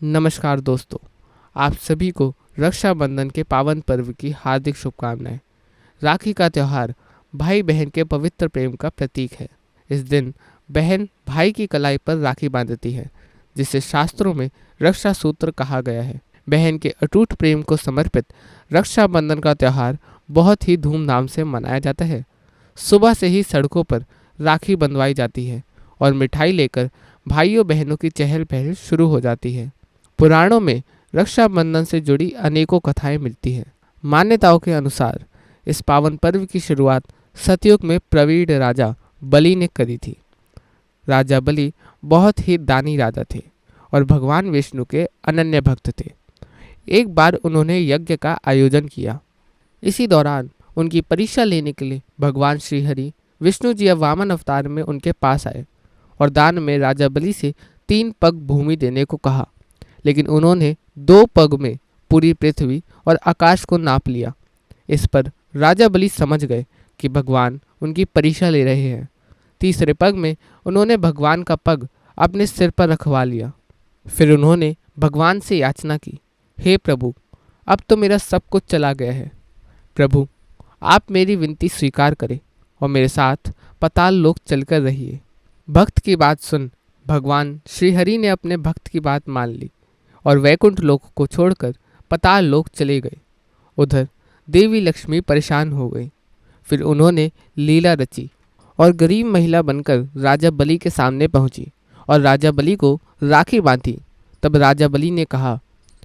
नमस्कार दोस्तों, आप सभी को रक्षाबंधन के पावन पर्व की हार्दिक शुभकामनाएं। राखी का त्यौहार भाई बहन के पवित्र प्रेम का प्रतीक है। इस दिन बहन भाई की कलाई पर राखी बांधती है, जिसे शास्त्रों में रक्षा सूत्र कहा गया है। बहन के अटूट प्रेम को समर्पित रक्षाबंधन का त्यौहार बहुत ही धूमधाम से मनाया जाता है। सुबह से ही सड़कों पर राखी बंधवाई जाती है और मिठाई लेकर भाइयों बहनों की चहल पहल शुरू हो जाती है। पुराणों में रक्षाबंधन से जुड़ी अनेकों कथाएं मिलती हैं। मान्यताओं के अनुसार इस पावन पर्व की शुरुआत सतयुग में प्रवीण राजा बलि ने करी थी। राजा बलि बहुत ही दानी राजा थे और भगवान विष्णु के अनन्य भक्त थे। एक बार उन्होंने यज्ञ का आयोजन किया। इसी दौरान उनकी परीक्षा लेने के लिए भगवान श्रीहरि विष्णु जी वामन अवतार में उनके पास आए और दान में राजा बलि से 3 पग भूमि देने को कहा, लेकिन उन्होंने 2 पग में पूरी पृथ्वी और आकाश को नाप लिया। इस पर राजा बलि समझ गए कि भगवान उनकी परीक्षा ले रहे हैं। तीसरे पग में उन्होंने भगवान का पग अपने सिर पर रखवा लिया। फिर उन्होंने भगवान से याचना की, हे प्रभु, अब तो मेरा सब कुछ चला गया है। प्रभु, आप मेरी विनती स्वीकार करें और मेरे साथ पाताल लोक चलकर रहिए। भक्त की बात सुन भगवान श्रीहरि ने अपने भक्त की बात मान ली और वैकुंठ लोक को छोड़कर पाताल लोक चले गए। उधर देवी लक्ष्मी परेशान हो गई। फिर उन्होंने लीला रची और गरीब महिला बनकर राजा बलि के सामने पहुंची और राजा बलि को राखी बांधी। तब राजा बलि ने कहा,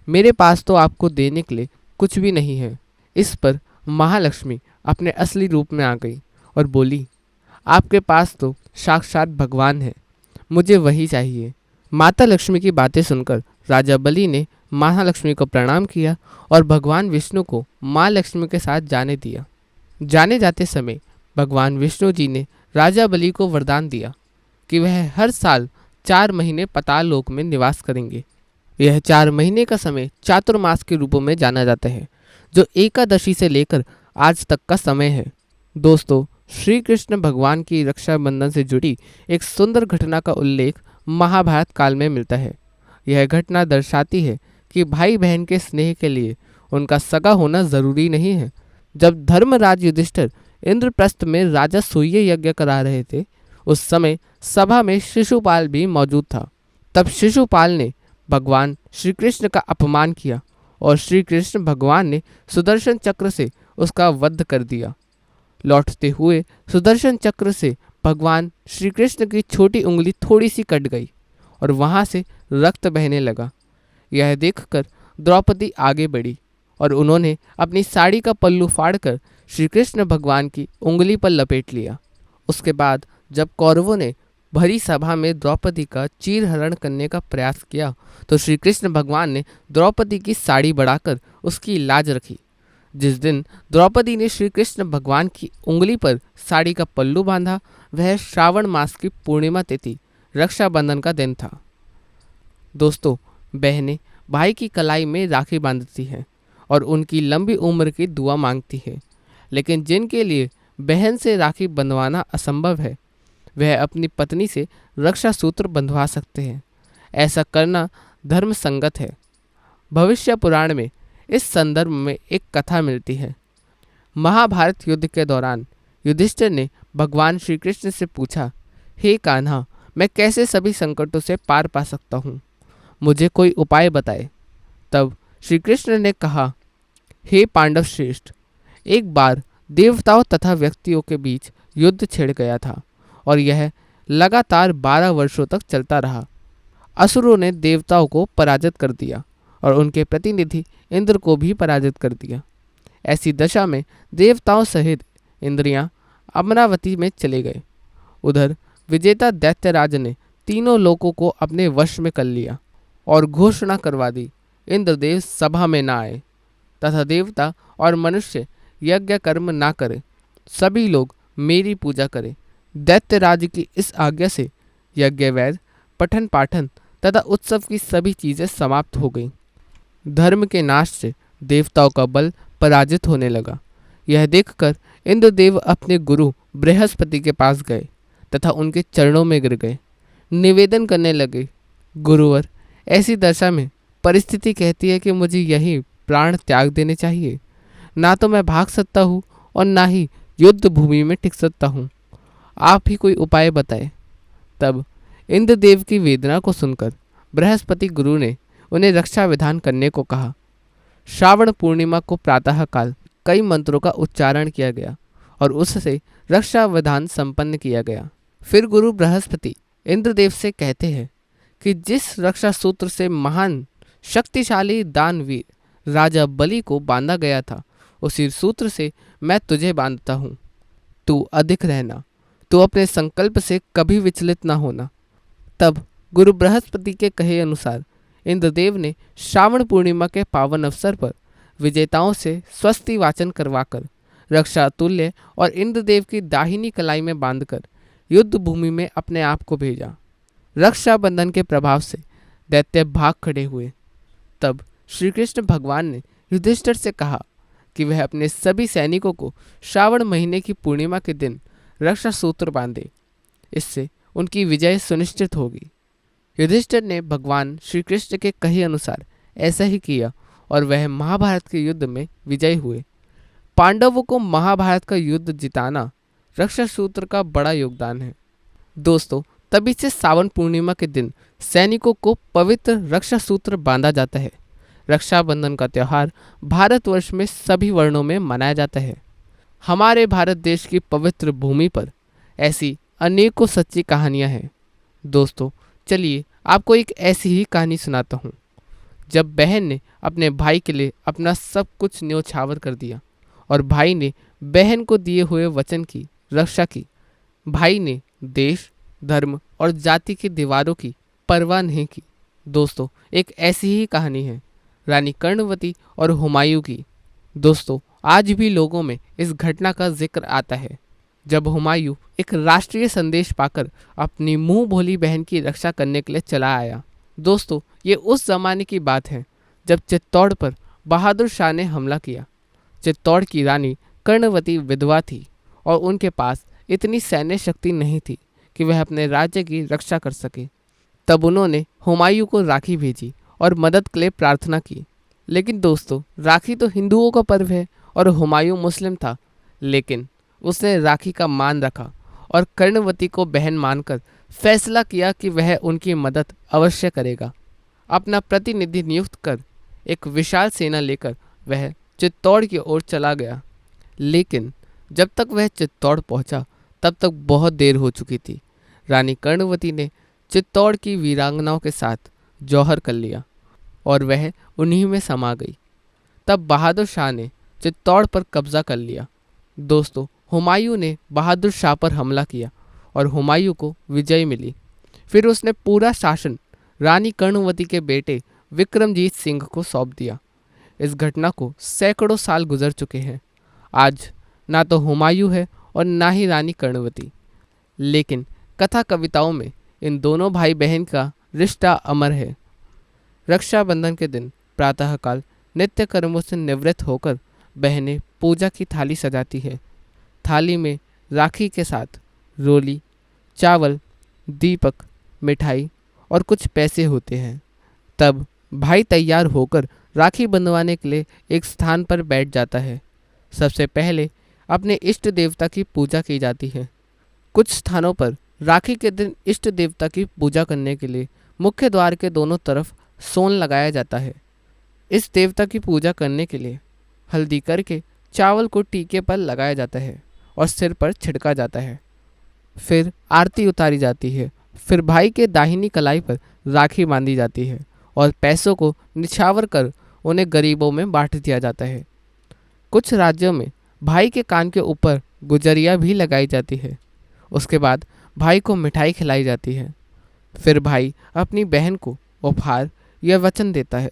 मेरे पास तो आपको देने के लिए कुछ भी नहीं है। इस पर महालक्ष्मी अपने असली रूप में आ गई और बोली, आपके पास तो साक्षात भगवान है, मुझे वही चाहिए। माता लक्ष्मी की बातें सुनकर राजा बलि ने महालक्ष्मी को प्रणाम किया और भगवान विष्णु को माँ लक्ष्मी के साथ जाने दिया। जाने जाते समय भगवान विष्णु जी ने राजा बलि को वरदान दिया कि वह हर साल 4 महीने पाताल लोक में निवास करेंगे। यह 4 महीने का समय चातुर्मास के रूप में जाना जाता है, जो एकादशी से लेकर आज तक का समय है। दोस्तों, श्री कृष्ण भगवान की रक्षाबंधन से जुड़ी एक सुंदर घटना का उल्लेख महाभारत काल में मिलता है। यह घटना दर्शाती है कि भाई बहन के स्नेह के लिए उनका सगा होना जरूरी नहीं है। जब धर्मराज युधिष्ठिर इंद्रप्रस्थ में राजा सूर्य यज्ञ करा रहे थे, उस समय सभा में शिशुपाल भी मौजूद था। तब शिशुपाल ने भगवान श्री कृष्ण का अपमान किया और श्री कृष्ण भगवान ने सुदर्शन चक्र से उसका वध कर दिया। लौटते हुए सुदर्शन चक्र से भगवान श्री कृष्ण की छोटी उंगली थोड़ी सी कट गई और वहां से रक्त बहने लगा। यह देखकर द्रौपदी आगे बढ़ी और उन्होंने अपनी साड़ी का पल्लू फाड़कर श्री कृष्ण भगवान की उंगली पर लपेट लिया। उसके बाद जब कौरवों ने भरी सभा में द्रौपदी का चीरहरण करने का प्रयास किया, तो श्री कृष्ण भगवान ने द्रौपदी की साड़ी बढ़ाकर उसकी लाज रखी। जिस दिन द्रौपदी ने श्री कृष्ण भगवान की उंगली पर साड़ी का पल्लू बांधा, वह श्रावण मास की पूर्णिमा तिथि रक्षाबंधन का दिन था। दोस्तों, बहनें भाई की कलाई में राखी बांधती हैं और उनकी लंबी उम्र की दुआ मांगती है। लेकिन जिनके लिए बहन से राखी बंधवाना असंभव है, वह अपनी पत्नी से रक्षा सूत्र बंधवा सकते हैं। ऐसा करना धर्म संगत है। भविष्य पुराण में इस संदर्भ में एक कथा मिलती है। महाभारत युद्ध के दौरान युधिष्ठिर ने भगवान श्री कृष्ण से पूछा, हे कान्हा, मैं कैसे सभी संकटों से पार पा सकता हूँ, मुझे कोई उपाय बताए। तब श्री कृष्ण ने कहा, हे पांडव श्रेष्ठ, एक बार देवताओं तथा व्यक्तियों के बीच युद्ध छिड़ गया था और यह लगातार 12 वर्षों तक चलता रहा। असुरों ने देवताओं को पराजित कर दिया और उनके प्रतिनिधि इंद्र को भी पराजित कर दिया। ऐसी दशा में देवताओं सहित इंद्रियां अमरावती में चले गए। उधर विजेता दैत्यराज ने तीनों लोकों को अपने वश में कर लिया और घोषणा करवा दी, इंद्रदेव सभा में ना आए तथा देवता और मनुष्य यज्ञ कर्म ना करें, सभी लोग मेरी पूजा करें। दैत्यराज की इस आज्ञा से यज्ञ वैद, पठन पाठन तथा उत्सव की सभी चीजें समाप्त हो गईं। धर्म के नाश से देवताओं का बल पराजित होने लगा। यह देखकर इंद्रदेव अपने गुरु बृहस्पति के पास गए तथा उनके चरणों में गिर गए। निवेदन करने लगे, गुरुवर, ऐसी दशा में परिस्थिति कहती है कि मुझे यही प्राण त्याग देने चाहिए। ना तो मैं भाग सकता हूँ और ना ही युद्ध भूमि में टिक सकता हूँ। आप ही कोई उपाय बताएं। तब इंद्रदेव की वेदना को सुनकर बृहस्पति गुरु ने उन्हें रक्षा विधान करने को कहा। श्रावण पूर्णिमा को प्रातःकाल कई मंत्रों का उच्चारण किया गया और उससे रक्षा विधान संपन्न किया गया। फिर गुरु बृहस्पति इंद्रदेव से कहते हैं कि जिस रक्षा सूत्र से महान शक्तिशाली दानवीर राजा बलि को बांधा गया था, उसी सूत्र से मैं तुझे बांधता हूँ। तू अधिक रहना, तू अपने संकल्प से कभी विचलित ना होना। तब गुरु बृहस्पति के कहे अनुसार इंद्रदेव ने श्रावण पूर्णिमा के पावन अवसर पर विजेताओं से स्वस्ति वाचन करवाकर रक्षा तुल्य और इंद्रदेव की दाहिनी कलाई में बांधकर युद्ध भूमि में अपने आप को भेजा। रक्षाबंधन के प्रभाव से दैत्य भाग खड़े हुए। तब श्री कृष्ण भगवान ने युधिष्ठिर से कहा कि वह अपने सभी सैनिकों को श्रावण महीने की पूर्णिमा के दिन रक्षा सूत्र बांधे। इससे उनकी विजय सुनिश्चित होगी। युधिष्ठिर ने भगवान श्री कृष्ण के कहे अनुसार ऐसा ही किया और वह महाभारत के युद्ध में विजयी हुए। पांडवों को महाभारत का युद्ध जिताना रक्षा सूत्र का बड़ा योगदान है। दोस्तों, तभी से सावन पूर्णिमा के दिन सैनिकों को पवित्र रक्षा सूत्र बांधा जाता है। रक्षाबंधन का त्यौहार भारतवर्ष में सभी वर्णों में मनाया जाता है। हमारे भारत देश की पवित्र भूमि पर ऐसी अनेकों सच्ची कहानियां हैं। दोस्तों, चलिए आपको एक ऐसी ही कहानी सुनाता हूँ। जब बहन ने अपने भाई के लिए अपना सब कुछ न्योछावर कर दिया और भाई ने बहन को दिए हुए वचन की रक्षा की। भाई ने देश, धर्म और जाति की दीवारों की परवाह नहीं की। दोस्तों, एक ऐसी ही कहानी है रानी कर्णवती और हुमायूं की। दोस्तों, आज भी लोगों में इस घटना का जिक्र आता है जब हुमायूं एक राष्ट्रीय संदेश पाकर अपनी मुंह भोली बहन की रक्षा करने के लिए चला आया। दोस्तों, ये उस जमाने की बात है जब चित्तौड़ पर बहादुर शाह ने हमला किया। चित्तौड़ की रानी कर्णवती विधवा थी और उनके पास इतनी सैन्य शक्ति नहीं थी कि वह अपने राज्य की रक्षा कर सके। तब उन्होंने हुमायूं को राखी भेजी और मदद के लिए प्रार्थना की। लेकिन दोस्तों, राखी तो हिंदुओं का पर्व है और हुमायूं मुस्लिम था, लेकिन उसने राखी का मान रखा और कर्णवती को बहन मानकर फैसला किया कि वह उनकी मदद अवश्य करेगा। अपना प्रतिनिधि नियुक्त कर एक विशाल सेना लेकर वह चित्तौड़ की ओर चला गया। लेकिन जब तक वह चित्तौड़ पहुंचा तब तक बहुत देर हो चुकी थी। रानी कर्णवती ने चित्तौड़ की वीरांगनाओं के साथ जौहर कर लिया और वह उन्हीं में समा गई। तब बहादुर शाह ने चित्तौड़ पर कब्जा कर लिया। दोस्तों, हुमायूं ने बहादुर शाह पर हमला किया और हुमायूं को विजय मिली। फिर उसने पूरा शासन रानी कर्णवती के बेटे विक्रमजीत सिंह को सौंप दिया। इस घटना को सैकड़ों साल गुजर चुके हैं। आज ना तो हुमायूं है और ना ही रानी कर्णवती, लेकिन कथा कविताओं में इन दोनों भाई बहन का रिश्ता अमर है। रक्षाबंधन के दिन प्रातःकाल नित्य कर्मों से निवृत्त होकर बहनें पूजा की थाली सजाती है। थाली में राखी के साथ रोली, चावल, दीपक, मिठाई और कुछ पैसे होते हैं। तब भाई तैयार होकर राखी बंधवाने के लिए एक स्थान पर बैठ जाता है। सबसे पहले अपने इष्ट देवता की पूजा की जाती है। कुछ स्थानों पर राखी के दिन इष्ट देवता की पूजा करने के लिए मुख्य द्वार के दोनों तरफ सोन लगाया जाता है। इस देवता की पूजा करने के लिए हल्दी करके चावल को टीके पर लगाया जाता है और सिर पर छिड़का जाता है। फिर आरती उतारी जाती है। फिर भाई के दाहिनी कलाई पर राखी बांधी जाती है और पैसों को निछावर कर उन्हें गरीबों में बांट दिया जाता है। कुछ राज्यों में भाई के कान के ऊपर गुजरिया भी लगाई जाती है। उसके बाद भाई को मिठाई खिलाई जाती है। फिर भाई अपनी बहन को उपहार या वचन देता है।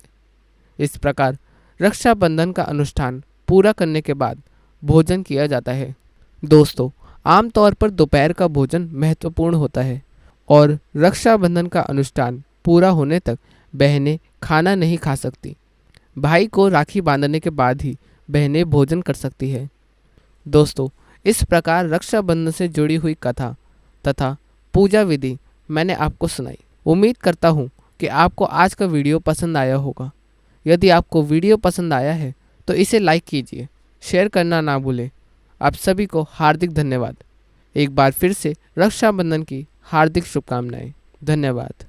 इस प्रकार रक्षाबंधन का अनुष्ठान पूरा करने के बाद भोजन किया जाता है। दोस्तों, आमतौर पर दोपहर का भोजन महत्वपूर्ण होता है और रक्षाबंधन का अनुष्ठान पूरा होने तक बहनें खाना नहीं खा सकती। भाई को राखी बांधने के बाद ही बहनें भोजन कर सकती है। दोस्तों, इस प्रकार रक्षाबंधन से जुड़ी हुई कथा तथा पूजा विधि मैंने आपको सुनाई। उम्मीद करता हूँ कि आपको आज का वीडियो पसंद आया होगा। यदि आपको वीडियो पसंद आया है तो इसे लाइक कीजिए, शेयर करना ना भूलें। आप सभी को हार्दिक धन्यवाद। एक बार फिर से रक्षाबंधन की हार्दिक शुभकामनाएं। धन्यवाद।